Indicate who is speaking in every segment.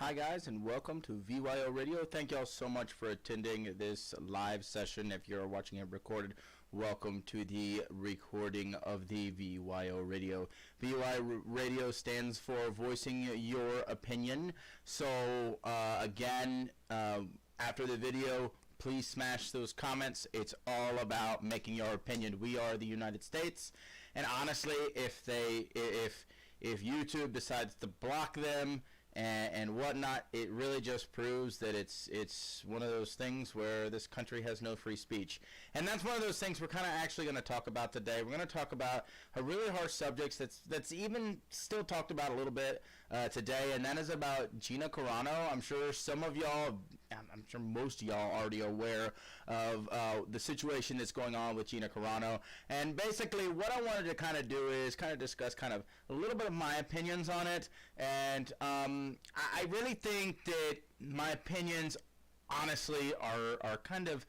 Speaker 1: Hi guys, and welcome to VYO Radio. Thank y'all so much for attending this live session. If you're watching it recorded, welcome to the recording of the VYO Radio. VYO Radio stands for Voicing Your Opinion. So again, after the video, please smash those comments. It's all about making your opinion. We are the United States, and honestly, if YouTube decides to block them and whatnot, it really just proves that it's one of those things where this country has no free speech. And that's one of those things we're kind of actually going to talk about today. We're going to talk about a really harsh subject that's even still talked about a little bit today, and that is about Gina Carano. I'm sure some of y'all, I'm sure most of y'all already aware of the situation that's going on with Gina Carano. And basically what I wanted to kind of do is kind of discuss kind of a little bit of my opinions on it. And I really think that my opinions honestly are kind of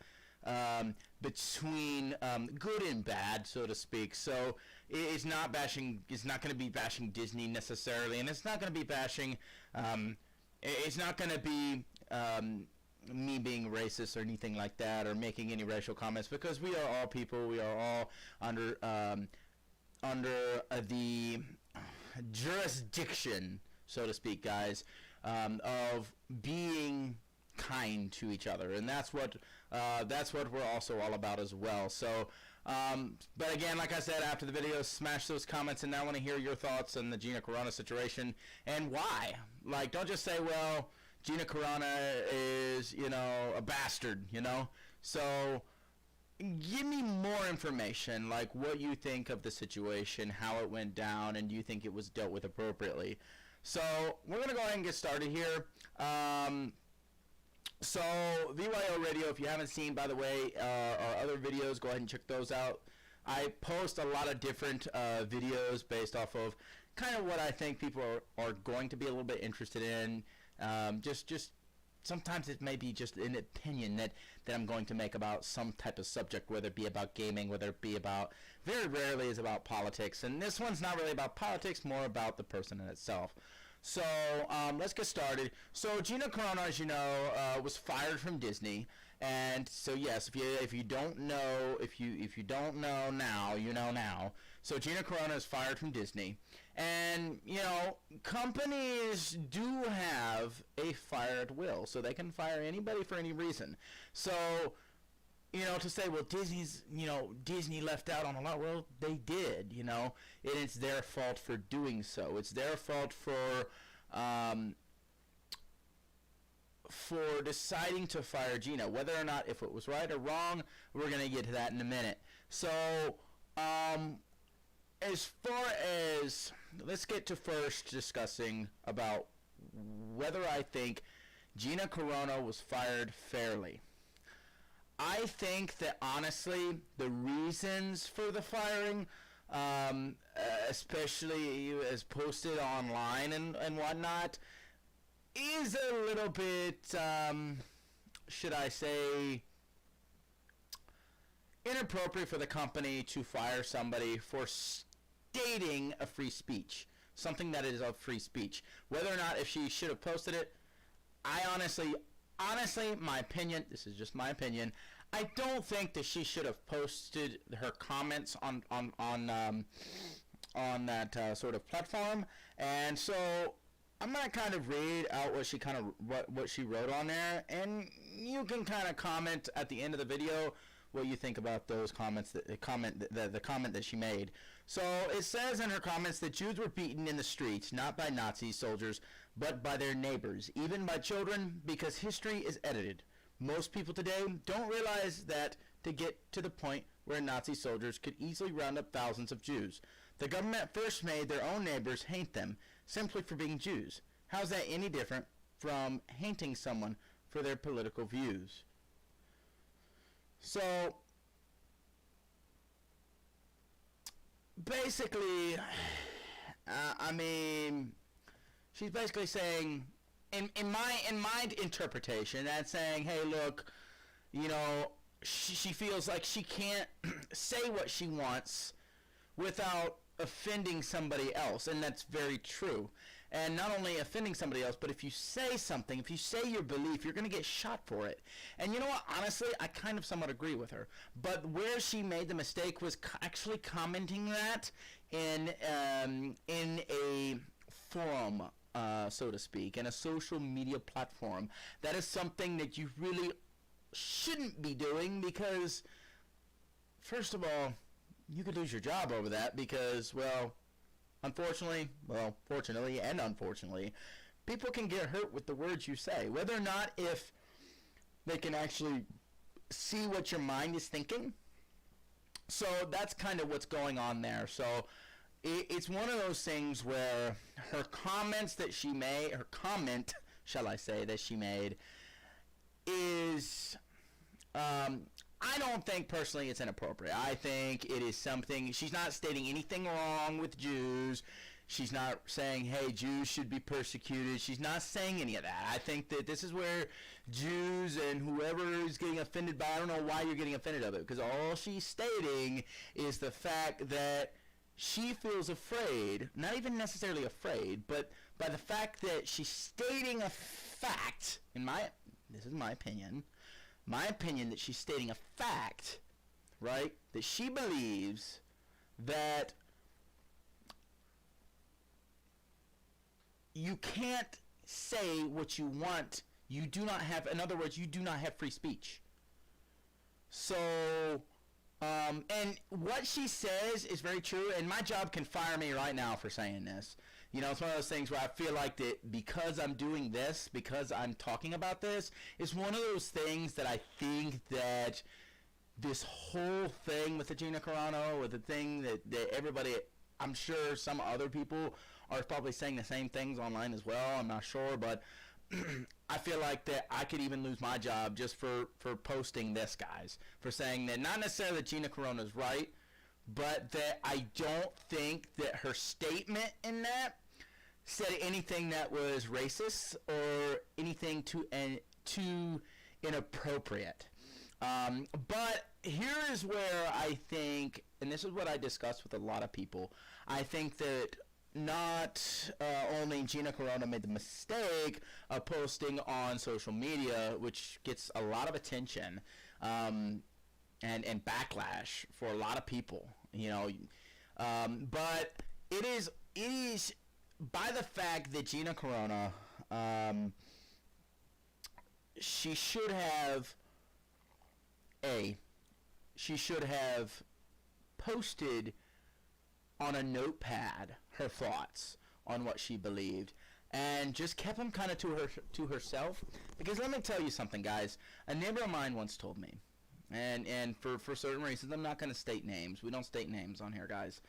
Speaker 1: between good and bad, so to speak. So it's not going to be bashing Disney necessarily, and it's not going to be bashing it's not going to be me being racist or anything like that, or making any racial comments, because we are all people. We are all under the jurisdiction, so to speak, guys, of being kind to each other, and that's what we're also all about as well. So but again, like I said, after the video, smash those comments, and I want to hear your thoughts on the Gina Carano situation and why. Like, don't just say, well, Gina Carano is, a bastard, So give me more information, like what you think of the situation, how it went down, and do you think it was dealt with appropriately? So we're going to go ahead and get started here. So VYO Radio, if you haven't seen, by the way, our other videos, go ahead and check those out. I post a lot of different videos based off of kind of what I think people are going to be a little bit interested in. Just sometimes it may be just an opinion that I'm going to make about some type of subject, whether it be about gaming, whether it be about, very rarely is about politics. And this one's not really about politics, more about the person in itself. So let's get started. So Gina Carano, as you know, was fired from Disney, and so yes, if you don't know, if you don't know now, you know now. So Gina Carano is fired from Disney, and companies do have a fire at will, so they can fire anybody for any reason. So to say, well, Disney left out on a lot. Well, they did, and it's their fault for doing so. It's their fault for deciding to fire Gina. Whether or not if it was right or wrong, we're going to get to that in a minute. So, as far as, let's get to first discussing about whether I think Gina Carano was fired fairly. I think that, honestly, the reasons for the firing, especially as posted online and whatnot, is a little bit, should I say, inappropriate for the company to fire somebody for stating a free speech, something that is of free speech. Whether or not if she should have posted it, I honestly, my opinion, this is just my opinion, I don't think that she should have posted her comments on that sort of platform. And so I'm gonna kind of read out what she wrote on there, and you can kind of comment at the end of the video what you think about those comments, the comment that she made. So it says in her comments that Jews were beaten in the streets, not by Nazi soldiers, but by their neighbors, even by children, because history is edited. Most people today don't realize that to get to the point where Nazi soldiers could easily round up thousands of Jews. The government first made their own neighbors hate them simply for being Jews. How's that any different from hating someone for their political views? So basically, I mean, she's basically saying, in my interpretation, that's saying, hey, look, she feels like she can't say what she wants without offending somebody else, and that's very true. and not only offending somebody else, but if you say something, if you say your belief, you're going to get shot for it. And you know what? Honestly, I kind of somewhat agree with her. But where she made the mistake was actually commenting that in a forum, so to speak, in a social media platform. That is something that you really shouldn't be doing because, first of all, you could lose your job over that because, fortunately and unfortunately, people can get hurt with the words you say. Whether or not if they can actually see what your mind is thinking. So that's kind of what's going on there. So it's one of those things where her comments that she made, her comment, shall I say, that she made is... I don't think personally it's inappropriate. I think it is something, she's not stating anything wrong with Jews. She's not saying, hey, Jews should be persecuted. She's not saying any of that. I think that this is where Jews and whoever is getting offended by, I don't know why you're getting offended of it, because all she's stating is the fact that she feels afraid, not even necessarily afraid, but by the fact that she's stating a fact, this is my opinion, that she's stating a fact, right, that she believes that you can't say what you want. You do not have, in other words, you do not have free speech. So, and what she says is very true, and my job can fire me right now for saying this. You know, it's one of those things where I feel like that because I'm doing this, because I'm talking about this, it's one of those things that I think that this whole thing with the Gina Carano, or the thing that everybody, I'm sure some other people are probably saying the same things online as well, I'm not sure, but I feel like that I could even lose my job just for posting this, guys, for saying that not necessarily that Gina Carano is right, but that I don't think that her statement in that said anything that was racist or anything too inappropriate. But here is where I think, and this is what I discussed with a lot of people, I think that not only Gina Carano made the mistake of posting on social media, which gets a lot of attention and backlash for a lot of people, you know, but it is by the fact that Gina Carano, she should have posted on a notepad her thoughts on what she believed and just kept them kind of to herself. Because let me tell you something, guys. A neighbor of mine once told me, and for certain reasons, I'm not going to state names. We don't state names on here, guys.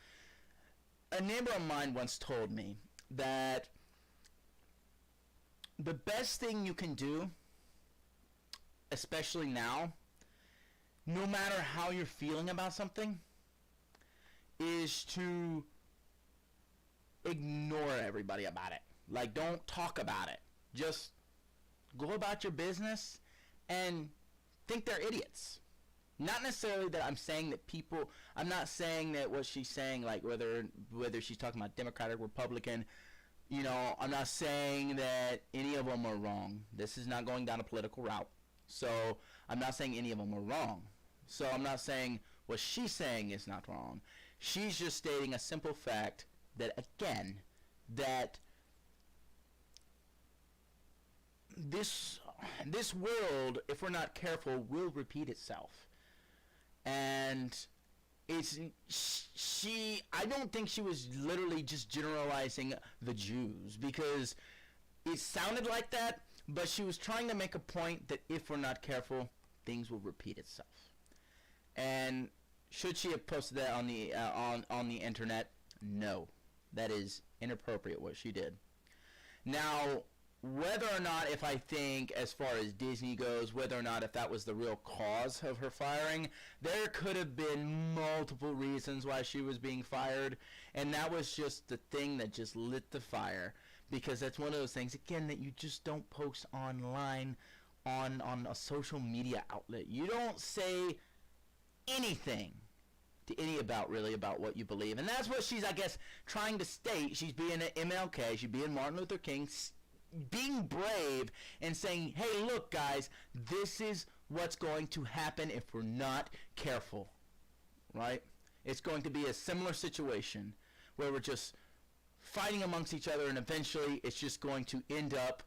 Speaker 1: A neighbor of mine once told me that the best thing you can do, especially now, no matter how you're feeling about something, is to ignore everybody about it. Like, don't talk about it. Just go about your business and think they're idiots. Not necessarily that I'm saying that people, I'm not saying that what she's saying, like whether she's talking about Democrat or Republican, you know, I'm not saying that any of them are wrong. This is not going down a political route. So I'm not saying any of them are wrong. So I'm not saying what she's saying is not wrong. She's just stating a simple fact that, again, that this world, if we're not careful, will repeat itself. And I don't think she was literally just generalizing the Jews, because it sounded like that, but she was trying to make a point that if we're not careful, things will repeat itself. And should she have posted that on the internet? No. That is inappropriate what she did. Now, whether or not, if I think as far as Disney goes, whether or not if that was the real cause of her firing, there could have been multiple reasons why she was being fired, and that was just the thing that just lit the fire, because that's one of those things, again, that you just don't post online on a social media outlet. You don't say anything to any about what you believe. And that's what she's, I guess, trying to state. She's being an MLK, she's being Martin Luther King, being brave and saying, hey, look, guys, this is what's going to happen if we're not careful, right? It's going to be a similar situation where we're just fighting amongst each other, and eventually it's just going to end up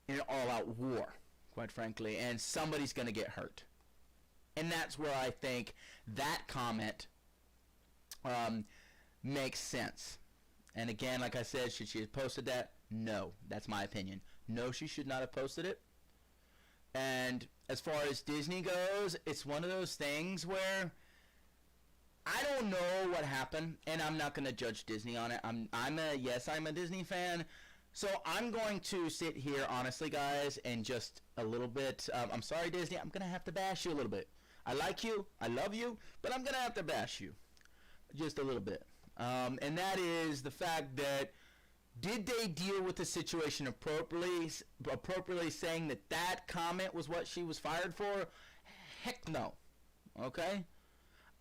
Speaker 1: in an all-out war, quite frankly, and somebody's going to get hurt. And that's where I think that comment makes sense. And again, like I said, should she have posted that? No. That's my opinion. No, she should not have posted it. And as far as Disney goes, it's one of those things where I don't know what happened, and I'm not going to judge Disney on it. I'm a Disney fan. So I'm going to sit here, honestly, guys, and just a little bit, I'm sorry, Disney, I'm going to have to bash you a little bit. I like you, I love you, but I'm going to have to bash you just a little bit. And that is the fact that, did they deal with the situation appropriately saying that that comment was what she was fired for? Heck no. Okay?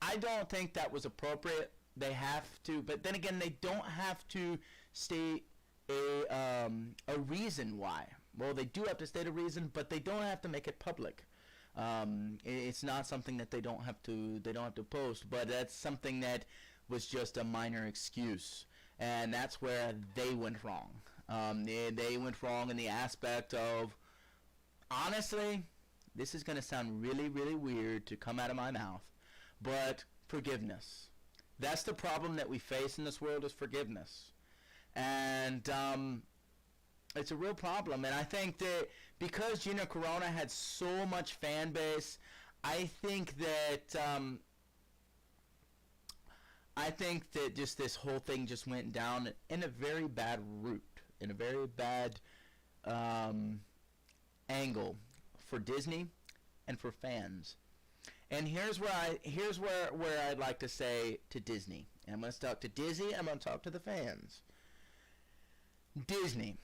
Speaker 1: I don't think that was appropriate. They have to, but then again, they don't have to state a reason why. Well, they do have to state a reason, but they don't have to make it public. It's not something that they don't have to post, but that's something that was just a minor excuse, and that's where they went wrong. They went wrong in the aspect of, honestly, this is going to sound really, really weird to come out of my mouth, but forgiveness. That's the problem that we face in this world, is forgiveness. And it's a real problem. And I think that because Gina Carano had so much fan base, I think that just this whole thing just went down in a very bad route, in a very bad angle for Disney and for fans. And here's where I'd like to say to Disney. And I'm going to talk to Disney, and I'm going to talk to the fans. Disney.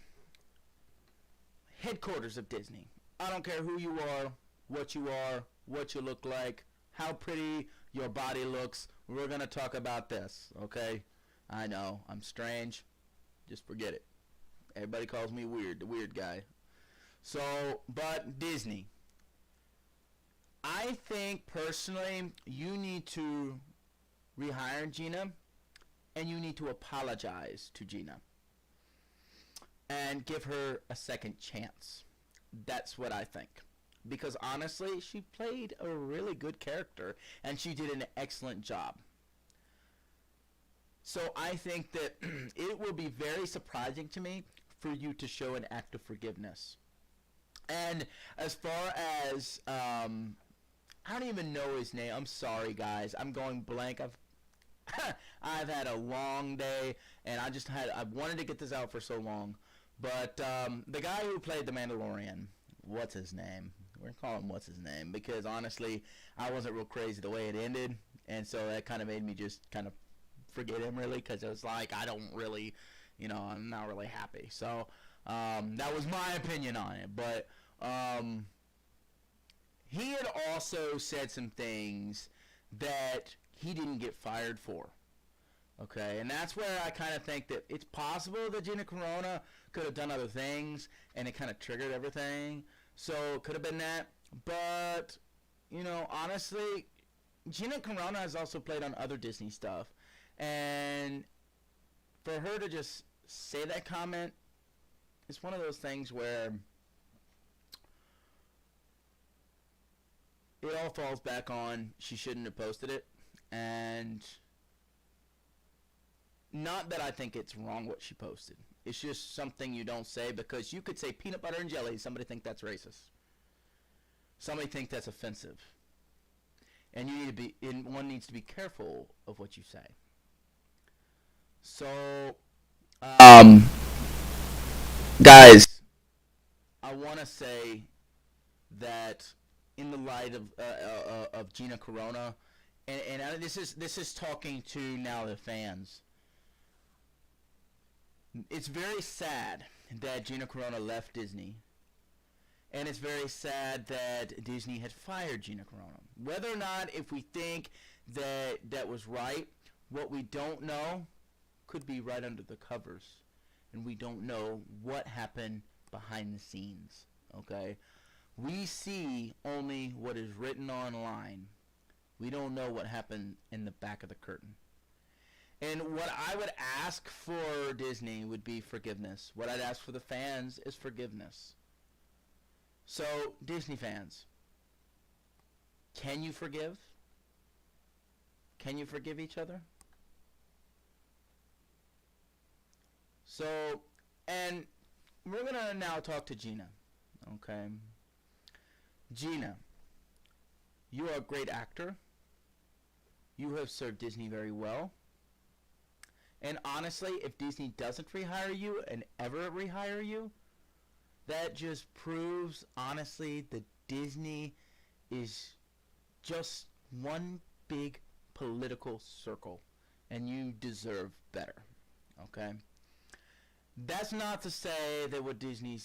Speaker 1: Headquarters of Disney. I don't care who you are, what you look like, how pretty your body looks. We're going to talk about this, okay? I know, I'm strange. Just forget it. Everybody calls me weird, the weird guy. So, but Disney. I think, personally, you need to rehire Gina, and you need to apologize to Gina and give her a second chance. That's what I think. Because, honestly, she played a really good character, and she did an excellent job. So I think that it will be very surprising to me for you to show an act of forgiveness. And as far as, I don't even know his name. I'm sorry, guys. I'm going blank. I've had a long day, and I wanted to get this out for so long. But the guy who played the Mandalorian, what's his name? We're going to call him what's his name, because honestly, I wasn't real crazy the way it ended, and so that kind of made me just kind of forget him, really, because it was like, I don't really, I'm not really happy. So that was my opinion on it. But he had also said some things that he didn't get fired for. Okay, and that's where I kind of think that it's possible that Gina Carano could have done other things, and it kind of triggered everything. So it could have been that. But, honestly, Gina Carano has also played on other Disney stuff. And for her to just say that comment, it's one of those things where it all falls back on she shouldn't have posted it. And not that I think it's wrong what she posted. It's just something you don't say, because you could say peanut butter and jelly. Somebody think that's racist. Somebody think that's offensive. And one needs to be careful of what you say. So, guys, I want to say that in the light of Gina Carano, and this is talking to now the fans. It's very sad that Gina Carano left Disney, And it's very sad that Disney had fired Gina Carano. Whether or not, if we think that that was right, what we don't know could be right under the covers. And we don't know what happened behind the scenes, okay? We see only what is written online. We don't know what happened in the back of the curtain. And what I would ask for Disney would be forgiveness. What I'd ask for the fans is forgiveness. So, Disney fans, can you forgive? Can you forgive each other? So, and we're going to now talk to Gina, okay? Gina, you are a great actor. You have served Disney very well. And honestly, if Disney doesn't rehire you and ever rehire you, that just proves, honestly, that Disney is just one big political circle, and you deserve better, okay? That's not to say that what Disney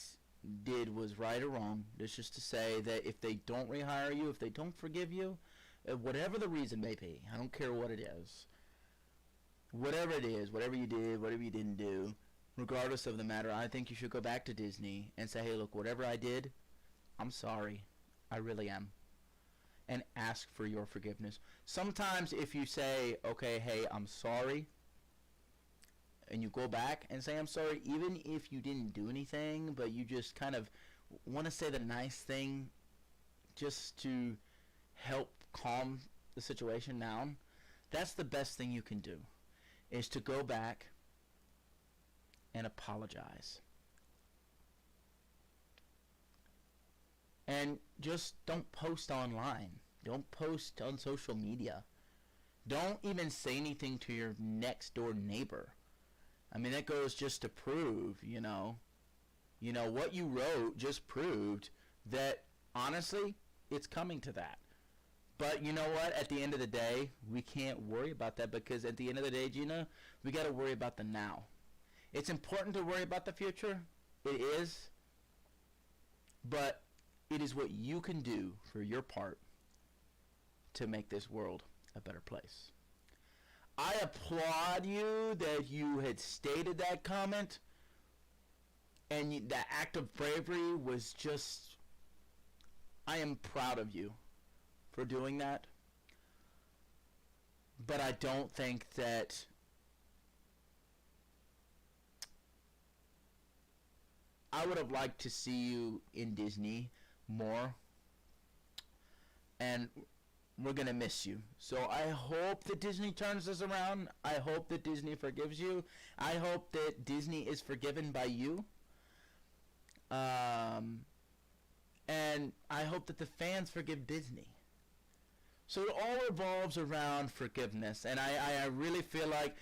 Speaker 1: did was right or wrong. It's just to say that if they don't rehire you, if they don't forgive you, whatever the reason may be, I don't care what it is, whatever it is, whatever you did, whatever you didn't do, regardless of the matter, I think you should go back to Disney and say, hey, look, whatever I did, I'm sorry. I really am. And ask for your forgiveness. Sometimes if you say, okay, hey, I'm sorry, and you go back and say, I'm sorry, even if you didn't do anything, but you just kind of want to say the nice thing just to help calm the situation down, that's the best thing you can do, is to go back and apologize. And just don't post online. Don't post on social media. Don't even say anything to your next door neighbor. I mean, that goes just to prove, what you wrote just proved that, honestly, it's coming to that. But you know what? At the end of the day, we can't worry about that, because at the end of the day, Gina, we got to worry about the now. It's important to worry about the future. It is. But it is what you can do for your part to make this world a better place. I applaud you that you had stated that comment, and that act of bravery was just, I am proud of you for doing that. But I don't think that I would have liked to see you in Disney more, and we're going to miss you. So I hope that Disney turns this around. I hope that Disney forgives you. I hope that Disney is forgiven by you. And I hope that the fans forgive Disney. So it all revolves around forgiveness, and I really feel like,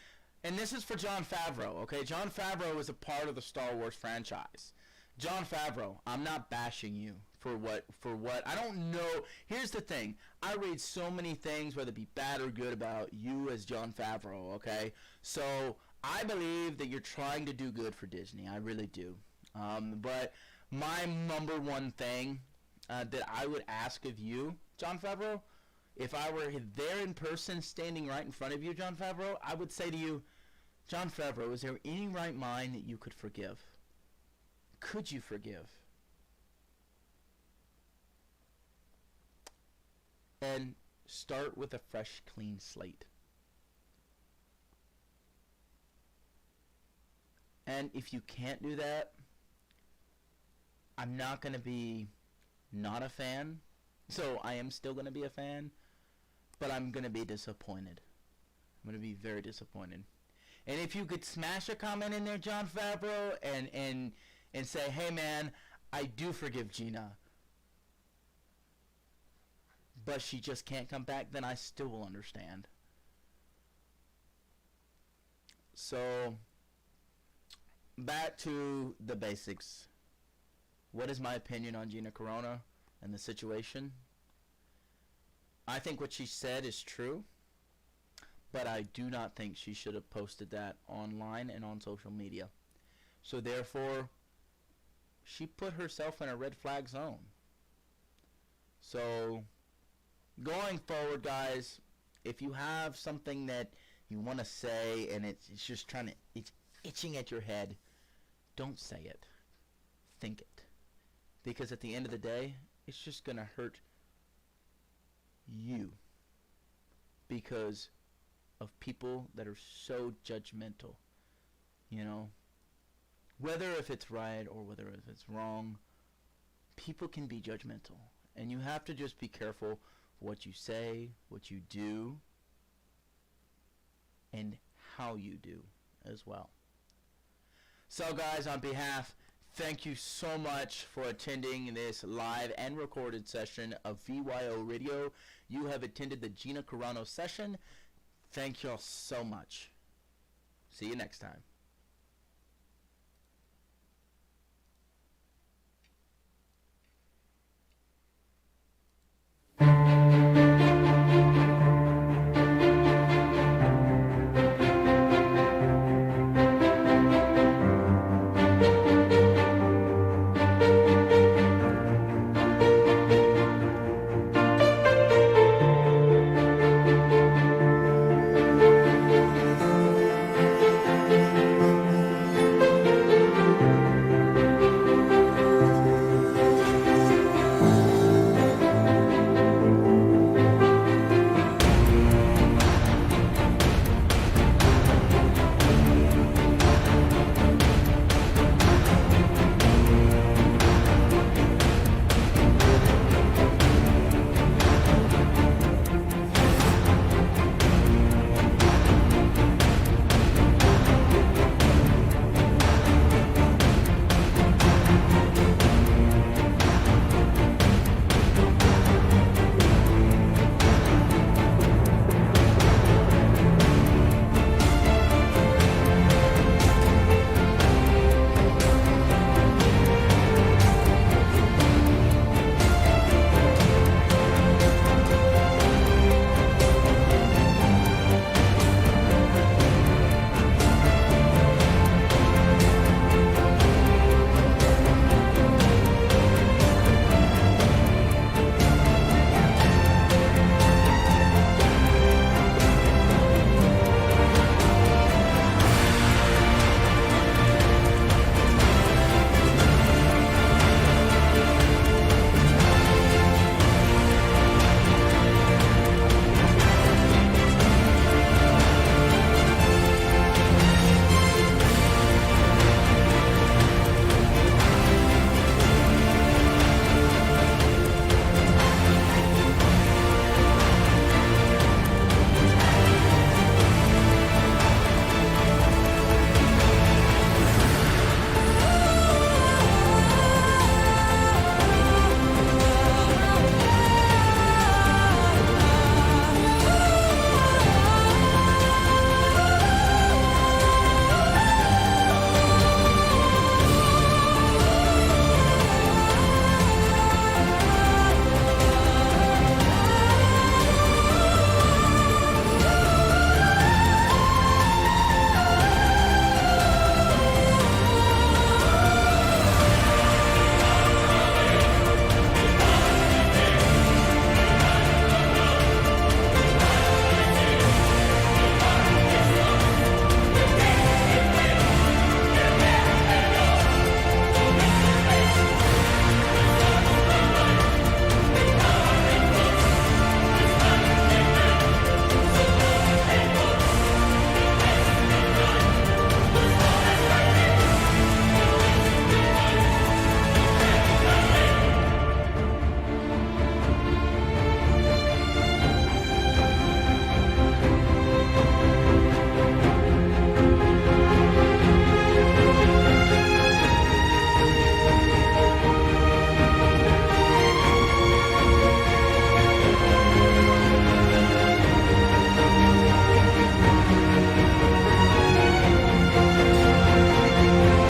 Speaker 1: and this is for Jon Favreau, okay? Jon Favreau is a part of the Star Wars franchise. Jon Favreau, I'm not bashing you for what I don't know. Here's the thing. I read so many things, whether it be bad or good, about you as Jon Favreau, okay? So I believe that you're trying to do good for Disney. I really do. But my number one thing that I would ask of you, Jon Favreau, if I were there in person, standing right in front of you, Jon Favreau, I would say to you, Jon Favreau, is there any right mind that you could forgive? Could you forgive? And start with a fresh, clean slate. And if you can't do that, I'm not going to be not a fan. So I am still going to be a fan, but I'm going to be disappointed. I'm going to be very disappointed. And if you could smash a comment in there, Jon Favreau, and say, hey man, I do forgive Gina, but she just can't come back, then I still will understand. So, back to the basics. What is my opinion on Gina Carano and the situation? I think what she said is true, but I do not think she should have posted that online and on social media. So therefore, she put herself in a red flag zone. So, going forward, guys, if you have something that you want to say and it's just it's itching at your head, don't say it. Think it. Because at the end of the day, it's just going to hurt you. Because of people that are so judgmental. You know? Whether if it's right or whether if it's wrong, people can be judgmental. And you have to just be careful what you say, what you do, and how you do as well. So guys, on behalf, thank you so much for attending this live and recorded session of VYO Radio. You have attended the Gina Carano session. Thank y'all so much. See you next time.